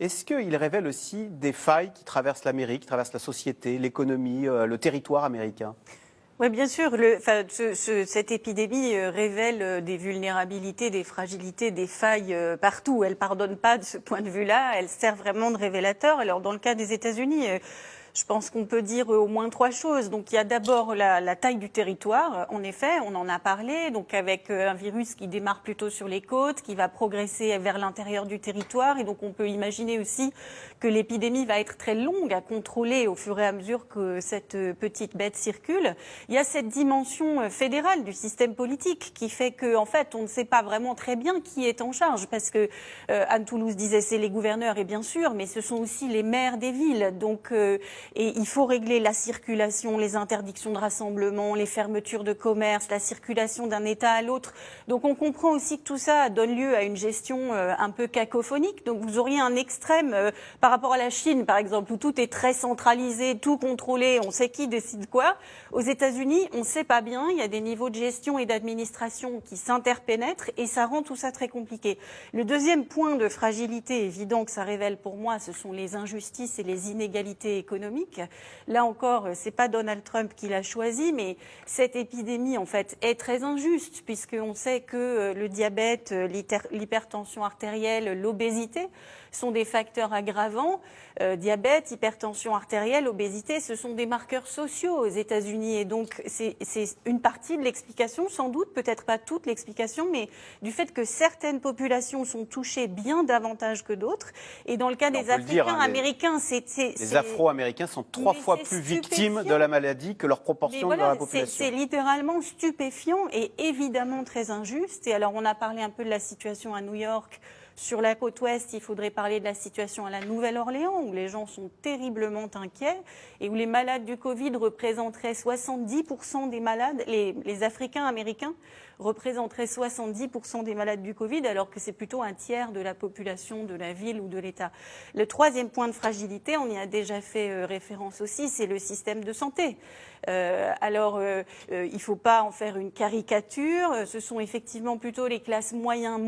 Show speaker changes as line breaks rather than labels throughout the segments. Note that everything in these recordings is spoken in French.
est-ce qu'il révèle aussi des failles qui traversent l'Amérique, qui traversent la société, l'économie, le territoire américain ?
Oui, bien sûr. Cette épidémie révèle des vulnérabilités, des fragilités, des failles partout. Elle ne pardonne pas de ce point de vue-là. Elle sert vraiment de révélateur. Alors, dans le cas des États-Unis, je pense qu'on peut dire au moins trois choses. Donc, il y a d'abord la taille du territoire. En effet, on en a parlé. Donc, avec un virus qui démarre plutôt sur les côtes, qui va progresser vers l'intérieur du territoire. Et donc, on peut imaginer aussi que l'épidémie va être très longue à contrôler au fur et à mesure que cette petite bête circule. Il y a cette dimension fédérale du système politique qui fait qu'en fait, on ne sait pas vraiment très bien qui est en charge. Parce que Anne Toulouse disait c'est les gouverneurs, et bien sûr, mais ce sont aussi les maires des villes. Donc, et il faut régler la circulation, les interdictions de rassemblement, les fermetures de commerce, la circulation d'un État à l'autre. Donc on comprend aussi que tout ça donne lieu à une gestion un peu cacophonique. Donc vous auriez un extrême par rapport à la Chine, par exemple, où tout est très centralisé, tout contrôlé, on sait qui décide quoi. Aux États-Unis, on ne sait pas bien, il y a des niveaux de gestion et d'administration qui s'interpénètrent et ça rend tout ça très compliqué. Le deuxième point de fragilité évident que ça révèle pour moi, ce sont les injustices et les inégalités économiques. Là encore, c'est pas Donald Trump qui l'a choisi, mais cette épidémie, en fait, est très injuste, puisqu'on sait que le diabète, l'hypertension artérielle, l'obésité sont des facteurs aggravants. Diabète, hypertension artérielle, obésité, ce sont des marqueurs sociaux aux États-Unis. Et donc, c'est une partie de l'explication, sans doute, peut-être pas toute l'explication, mais du fait que certaines populations sont touchées bien davantage que d'autres. Et dans le cas des Africains-Américains,
les Afro-Américains sont 3 fois plus victimes de la maladie que leur proportion dans la population.
C'est littéralement stupéfiant et évidemment très injuste. Et alors, on a parlé un peu de la situation à New York. Sur la côte ouest, il faudrait parler de la situation à la Nouvelle-Orléans, où les gens sont terriblement inquiets et où les malades du Covid représenteraient 70% des malades, les Africains-Américains représenteraient 70% des malades du Covid, alors que c'est plutôt un tiers de la population de la ville ou de l'État. Le troisième point de fragilité, on y a déjà fait référence aussi, c'est le système de santé. Il ne faut pas en faire une caricature. Ce sont effectivement plutôt les classes moyens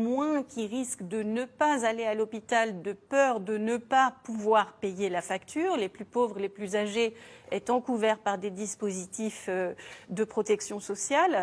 qui risquent de ne pas aller à l'hôpital de peur de ne pas pouvoir payer la facture. Les plus pauvres, les plus âgés étant couverts par des dispositifs de protection sociale.